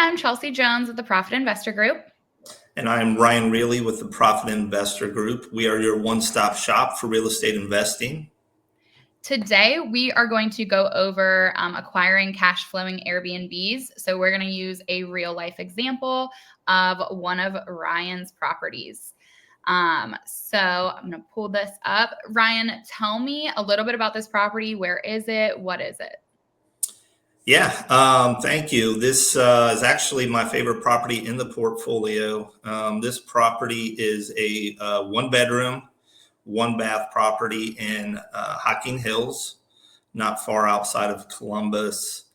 I'm Chelsea Jones with the Profit Investor Group. And I'm Ryan Reilly with the Profit Investor Group. We are your one-stop shop for real estate investing. Today, we are going to go over acquiring cash flowing Airbnbs. So we're going to use a real life example of one of Ryan's properties. So I'm going to pull this up. Ryan, tell me a little bit about this property. Where is it? What is it? Yeah, thank you. This is actually my favorite property in the portfolio. This property is a one-bedroom, one-bath property in Hocking Hills, not far outside of Columbus.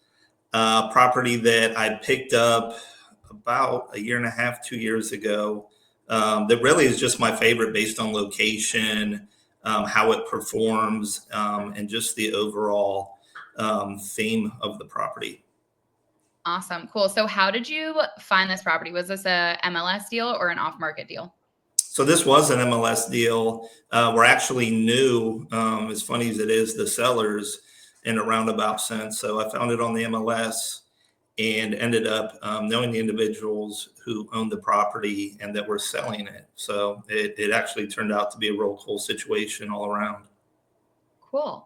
Property that I picked up about a year and a half, 2 years ago. That really is just my favorite based on location, how it performs, and just the overall theme of the property. Awesome. Cool. So how did you find this property? Was this a MLS deal or an off-market deal? So this was an MLS deal. We're actually new, as funny as it is, the sellers in a roundabout sense. So I found it on the MLS and ended up knowing the individuals who owned the property and that were selling it. So it actually turned out to be a real cool situation all around. Cool.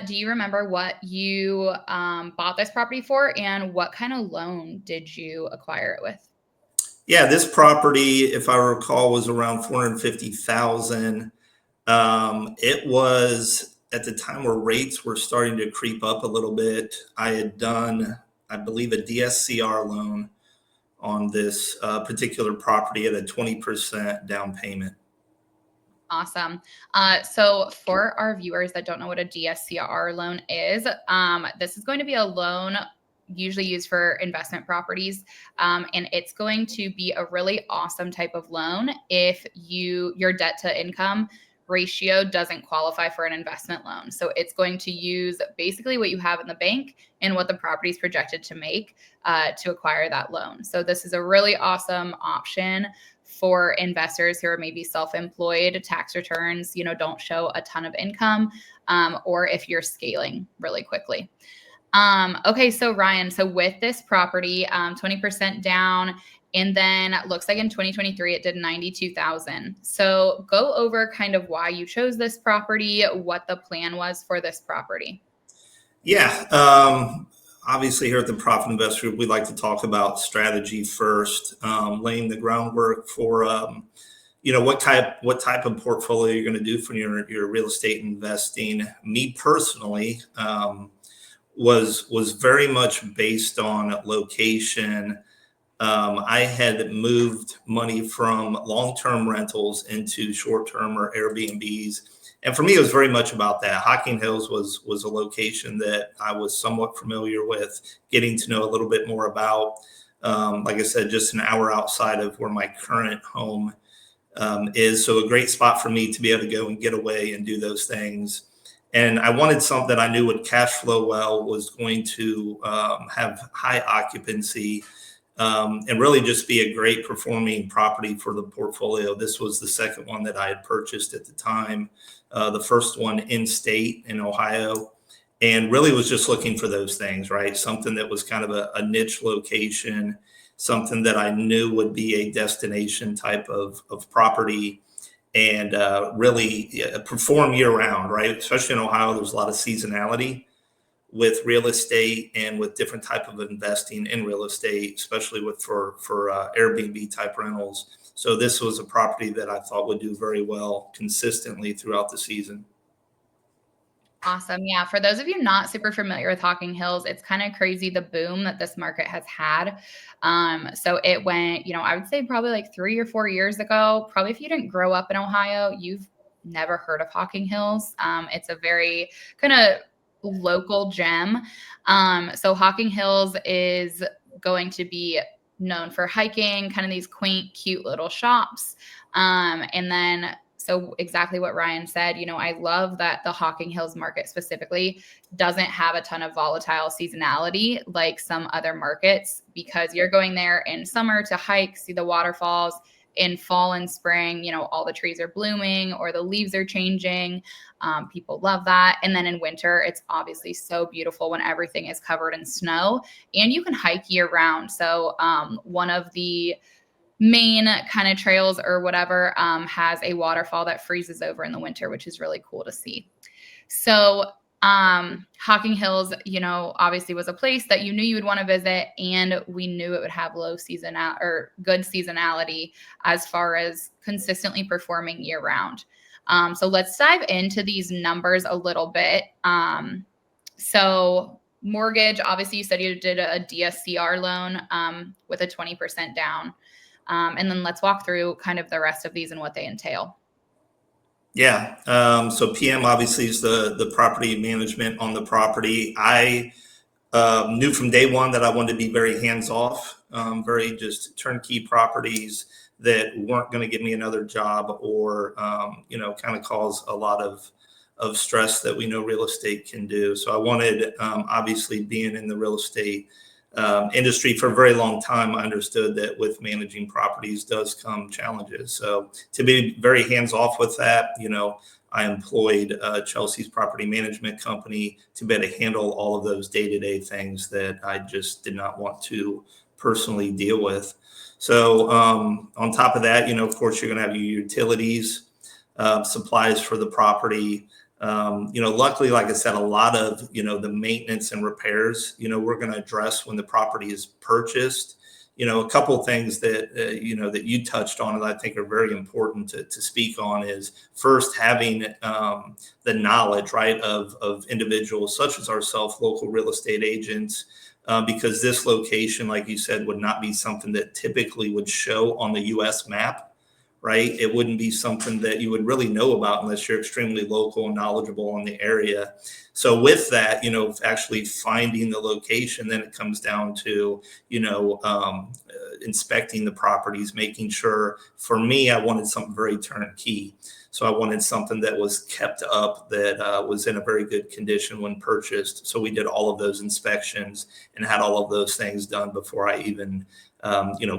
Do you remember what you bought this property for, and what kind of loan did you acquire it with? Yeah, this property, if I recall, was around 450,000. It was at the time where rates were starting to creep up a little bit. I had done, I believe, a DSCR loan on this particular property at a 20% down payment. Awesome. So for our viewers that don't know what a DSCR loan is, this is going to be a loan usually used for investment properties. And it's going to be a really awesome type of loan if your debt to income ratio doesn't qualify for an investment loan. So it's going to use basically what you have in the bank and what the property is projected to make to acquire that loan. So this is a really awesome option for investors who are maybe self-employed, tax returns, don't show a ton of income, or if you're scaling really quickly. Okay, so Ryan, so with this property, 20% down, and then looks like in 2023 it did 92,000. So go over kind of why you chose this property, what the plan was for this property. Yeah, obviously here at the Profit Investor Group, we like to talk about strategy first, laying the groundwork for what type of portfolio you're going to do for your real estate investing. Me personally, was very much based on location. I had moved money from long-term rentals into short-term or Airbnbs. And for me, it was very much about that. Hocking Hills was a location that I was somewhat familiar with, getting to know a little bit more about. Like I said, just an hour outside of where my current home is. So a great spot for me to be able to go and get away and do those things. And I wanted something that I knew would cash flow well, was going to have high occupancy, and really just be a great performing property for the portfolio. This was the second one that I had purchased at the time, the first one in state in Ohio, and really was just looking for those things, right? Something that was kind of a niche location, something that I knew would be a destination type of property, and really perform year round, right? Especially in Ohio, there's a lot of seasonality with real estate and with different type of investing in real estate, especially for Airbnb type rentals. So this was a property that I thought would do very well consistently throughout the season. Awesome. Yeah. For those of you not super familiar with Hocking Hills, it's kind of crazy the boom that this market has had. So it went, I would say probably like 3 or 4 years ago. Probably if you didn't grow up in Ohio, you've never heard of Hocking Hills. It's a very kind of local gem. So Hocking Hills is going to be known for hiking, kind of these quaint, cute little shops. And then so exactly what Ryan said, I love that the Hocking Hills market specifically doesn't have a ton of volatile seasonality like some other markets, because you're going there in summer to hike, see the waterfalls. in fall and spring, all the trees are blooming or the leaves are changing. People love that. And then in winter, it's obviously so beautiful when everything is covered in snow, and you can hike year round. So one of the main kind of trails or whatever has a waterfall that freezes over in the winter, which is really cool to see. So Hocking Hills, obviously was a place that you knew you would want to visit, and we knew it would have low seasonal or good seasonality as far as consistently performing year round. So let's dive into these numbers a little bit. So mortgage, obviously you said you did a DSCR loan with a 20% down. And then let's walk through kind of the rest of these and what they entail. Yeah. So PM obviously is the property management on the property. I knew from day one that I wanted to be very hands off, very just turnkey properties that weren't going to give me another job or, kind of cause a lot of stress that we know real estate can do. So I wanted, obviously, being in the real estate industry for a very long time, I understood that with managing properties does come challenges. So to be very hands off with that, I employed Chelsea's property management company to be able to handle all of those day-to-day things that I just did not want to personally deal with. So on top of that, of course, you're going to have your utilities, supplies for the property. Luckily, like I said, a lot of, the maintenance and repairs, we're going to address when the property is purchased. A couple of things that, that you touched on that I think are very important to speak on is first having the knowledge, right, of individuals such as ourselves, local real estate agents, because this location, like you said, would not be something that typically would show on the U.S. map. Right. It wouldn't be something that you would really know about unless you're extremely local and knowledgeable in the area. So with that, actually finding the location, then it comes down to, inspecting the properties, making sure for me, I wanted something very turnkey. So I wanted something that was kept up, that was in a very good condition when purchased. So we did all of those inspections and had all of those things done before I even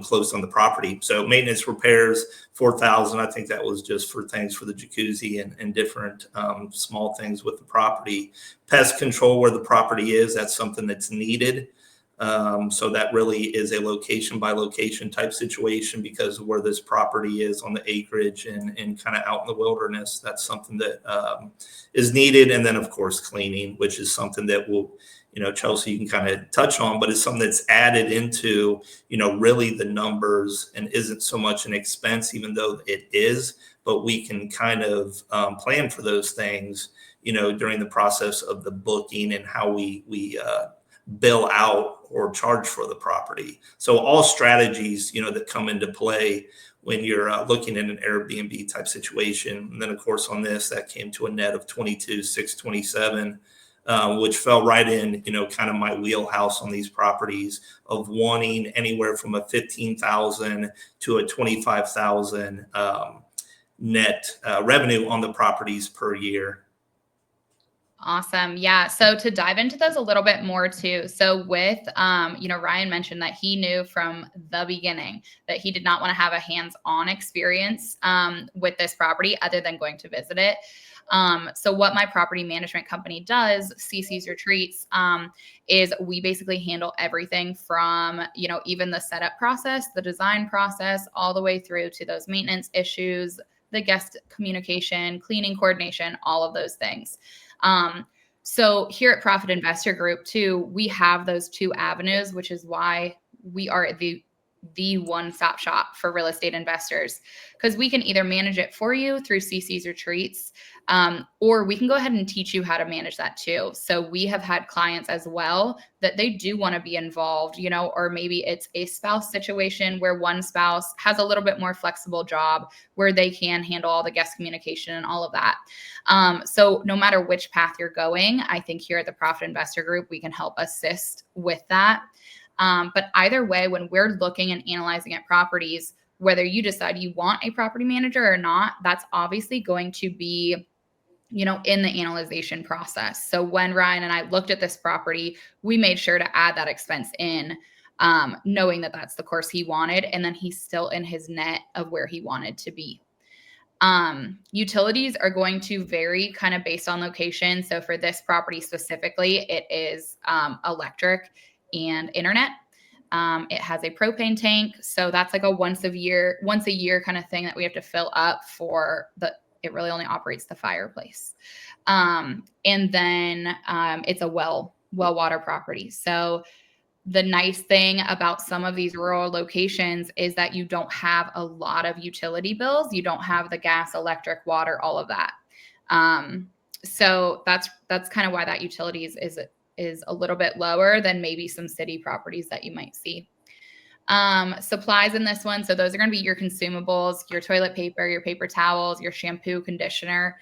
closed on the property. So maintenance repairs, 4,000. I think that was just for things for the jacuzzi and different small things with the property. Pest control where the property is, that's something that's needed. So that really is a location by location type situation because of where this property is on the acreage and kind of out in the wilderness. That's something that is needed. And then, of course, cleaning, which is something that will, Chelsea, you can kind of touch on, but it's something that's added into, really the numbers and isn't so much an expense, even though it is, but we can kind of plan for those things, during the process of the booking and how we bill out or charge for the property. So all strategies, that come into play when you're looking at an Airbnb type situation. And then, of course, on this, that came to a net of 22,627. Which fell right in, kind of my wheelhouse on these properties of wanting anywhere from a 15,000 to a 25,000 net revenue on the properties per year. Awesome. Yeah. So to dive into those a little bit more too. So with, Ryan mentioned that he knew from the beginning that he did not want to have a hands-on experience with this property other than going to visit it. So what my property management company does, CC's Retreats, is we basically handle everything from, even the setup process, the design process, all the way through to those maintenance issues, the guest communication, cleaning coordination, all of those things. So here at Profit Investor Group too, we have those two avenues, which is why we are the one-stop shop for real estate investors, because we can either manage it for you through CC's Retreats, or we can go ahead and teach you how to manage that too. So we have had clients as well that they do want to be involved, or maybe it's a spouse situation where one spouse has a little bit more flexible job where they can handle all the guest communication and all of that. So no matter which path you're going, I think here at the Profit Investor Group, we can help assist with that. But either way, when we're looking and analyzing at properties, whether you decide you want a property manager or not, that's obviously going to be, in the analyzation process. So when Ryan and I looked at this property, we made sure to add that expense in knowing that that's the course he wanted. And then he's still in his net of where he wanted to be. Utilities are going to vary kind of based on location. So for this property specifically, it is electric and internet. It has a propane tank. So that's like a once a year kind of thing that we have to fill up for it really only operates the fireplace. And then it's a well water property. So the nice thing about some of these rural locations is that you don't have a lot of utility bills. You don't have the gas, electric, water, all of that. So that's kind of why that utilities is a little bit lower than maybe some city properties that you might see. Supplies in this one. So those are going to be your consumables, your toilet paper, your paper towels, your shampoo, conditioner.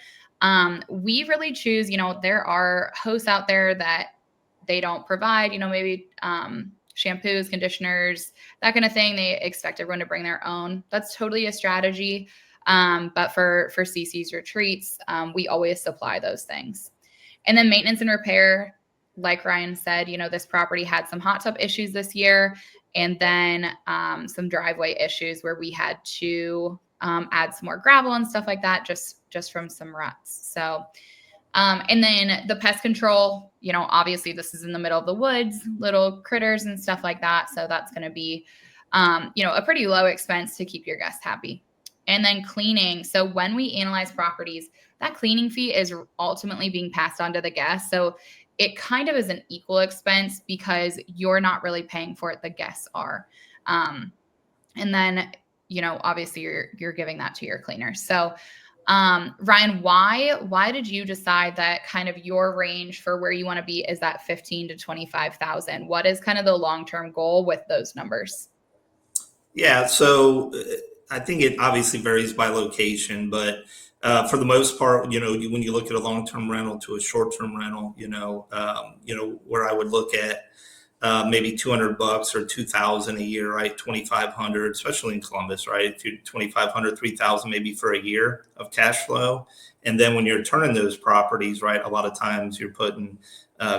We really choose, there are hosts out there that they don't provide, maybe shampoos, conditioners, that kind of thing. They expect everyone to bring their own. That's totally a strategy. But for CC's retreats, we always supply those things. And then maintenance and repair, like Ryan said, this property had some hot tub issues this year, and then some driveway issues where we had to add some more gravel and stuff like that, just from some ruts. So, and then the pest control, obviously this is in the middle of the woods, little critters and stuff like that. So that's going to be, a pretty low expense to keep your guests happy. And then cleaning. So when we analyze properties, that cleaning fee is ultimately being passed on to the guests. So it kind of is an equal expense because you're not really paying for it. The guests are. And then, obviously you're giving that to your cleaners. So, Ryan, why did you decide that kind of your range for where you want to be is that 15 to 25,000? What is kind of the long-term goal with those numbers? Yeah, so I think it obviously varies by location, but for the most part, when you look at a long-term rental to a short-term rental, where I would look at maybe $200 or 2,000 a year, right? 2,500, especially in Columbus, right? If you're 2,500, 3,000 maybe for a year of cash flow. And then when you're turning those properties, right, a lot of times you're putting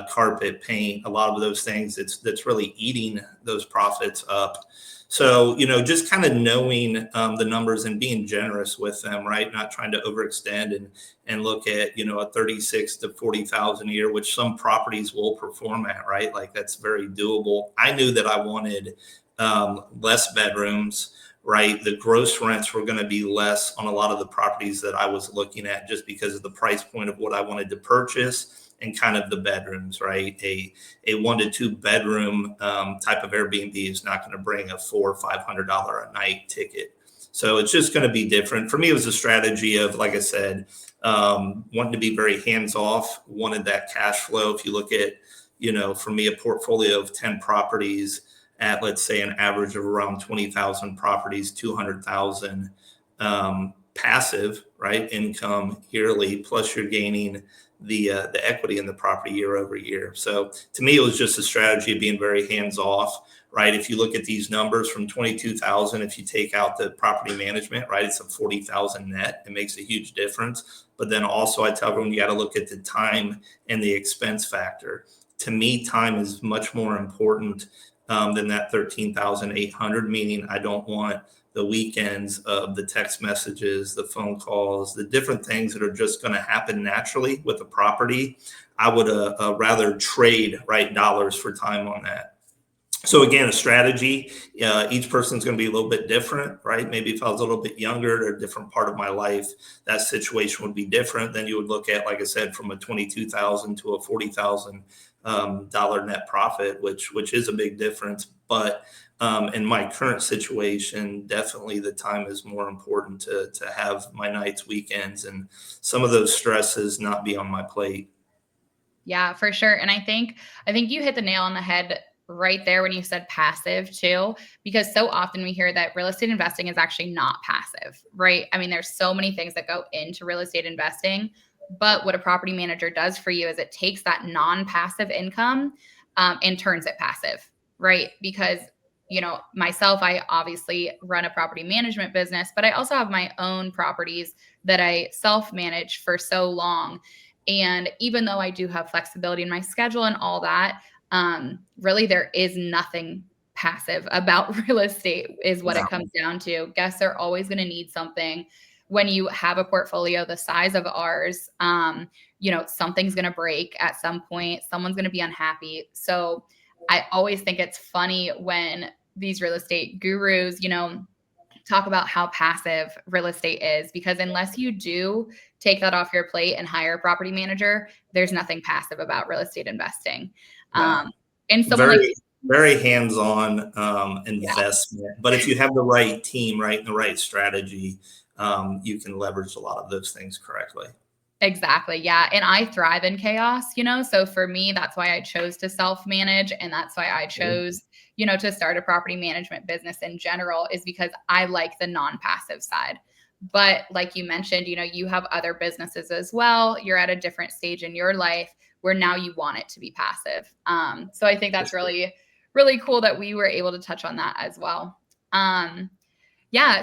carpet, paint, a lot of those things that's really eating those profits up. So, just kind of knowing the numbers and being generous with them, right? Not trying to overextend and look at, a 36 to 40,000 a year, which some properties will perform at, right? Like that's very doable. I knew that I wanted less bedrooms, right? The gross rents were going to be less on a lot of the properties that I was looking at just because of the price point of what I wanted to purchase and kind of the bedrooms, right? A 1 to 2 bedroom type of Airbnb is not going to bring a $400 or $500 a night ticket. So it's just going to be different. For me, it was a strategy of, like I said, wanting to be very hands off, wanted that cash flow. If you look at, for me, a portfolio of 10 properties at, let's say, an average of around 20,000 properties, 200,000 passive, right, income yearly, plus you're gaining the equity in the property year over year. So to me, it was just a strategy of being very hands off, right? If you look at these numbers from 22,000, if you take out the property management, right, it's a 40,000 net. It makes a huge difference. But then also I tell everyone you got to look at the time and the expense factor. To me, time is much more important than that 13,800, meaning I don't want the weekends of the text messages, the phone calls, the different things that are just going to happen naturally with a property. I would rather trade dollars for time on that. So again, a strategy, each person's going to be a little bit different, right? Maybe if I was a little bit younger or a different part of my life, that situation would be different. Then you would look at, like I said, from a 22,000 to a 40,000 dollar net profit, which is a big difference. But in my current situation, definitely the time is more important to have my nights, weekends, and some of those stresses not be on my plate. Yeah, for sure. And I think you hit the nail on the head right there when you said passive too, because so often we hear that real estate investing is actually not passive, right? I mean, there's so many things that go into real estate investing, but what a property manager does for you is it takes that non-passive income and turns it passive, right? Because myself, I obviously run a property management business, but I also have my own properties that I self-manage for so long. And even though I do have flexibility in my schedule and all that, really there is nothing passive about real estate is what it No. comes down to. Guests are always going to need something. When you have a portfolio the size of ours, something's going to break at some point. Someone's going to be unhappy. So I always think it's funny when these real estate gurus, talk about how passive real estate is, because unless you do take that off your plate and hire a property manager, there's nothing passive about real estate investing. No. And someone like, Very, very hands-on yeah. investment. But if you have the right team, right, and the right strategy, you can leverage a lot of those things correctly. Exactly. Yeah. And I thrive in chaos. So for me, that's why I chose to self manage. And that's why I chose, to start a property management business in general, is because I like the non passive side. But like you mentioned, you have other businesses as well. You're at a different stage in your life where now you want it to be passive. So I think that's really, really cool that we were able to touch on that as well. Yeah.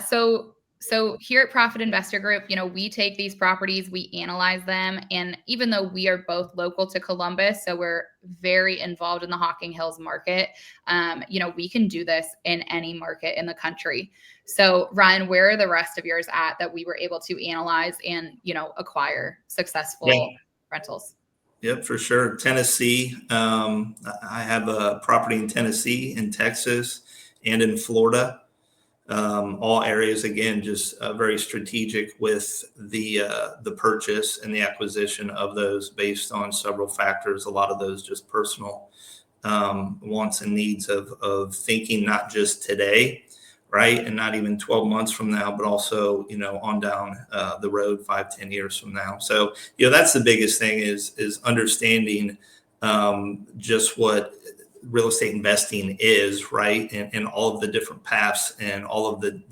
So here at Profit Investor Group, we take these properties, we analyze them. And even though we are both local to Columbus, so we're very involved in the Hocking Hills market, we can do this in any market in the country. So Ryan, where are the rest of yours at that we were able to analyze and, acquire successful rentals? Yep, for sure. Tennessee. I have a property in Tennessee, in Texas, and in Florida. All areas, again, just very strategic with the purchase and the acquisition of those based on several factors. A lot of those just personal wants and needs of thinking not just today, right, and not even 12 months from now, but also on down the road 5-10 years from now. So that's the biggest thing is understanding just what real estate investing is, right, and all of the different paths and all of the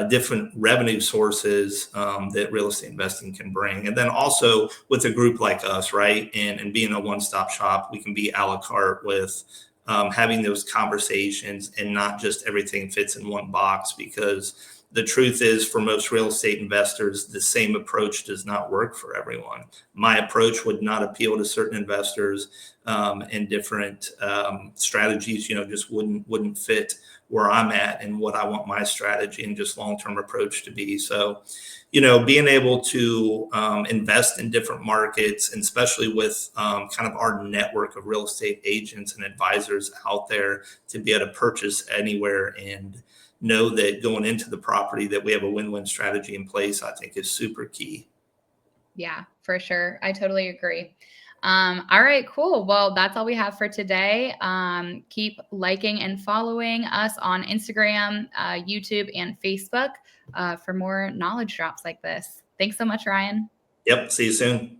different revenue sources that real estate investing can bring. And then also with a group like us, right, and being a one-stop shop, we can be a la carte with having those conversations, and not just everything fits in one box, because the truth is, for most real estate investors, the same approach does not work for everyone. My approach would not appeal to certain investors, and different strategies, just wouldn't fit where I'm at and what I want my strategy and just long-term approach to be. So, being able to invest in different markets, and especially with kind of our network of real estate agents and advisors out there, to be able to purchase anywhere and know that going into the property that we have a win-win strategy in place, I think is super key. Yeah, for sure. I totally agree. All right, cool. Well, that's all we have for today. Keep liking and following us on Instagram, YouTube, and Facebook for more knowledge drops like this. Thanks so much, Ryan. Yep. See you soon.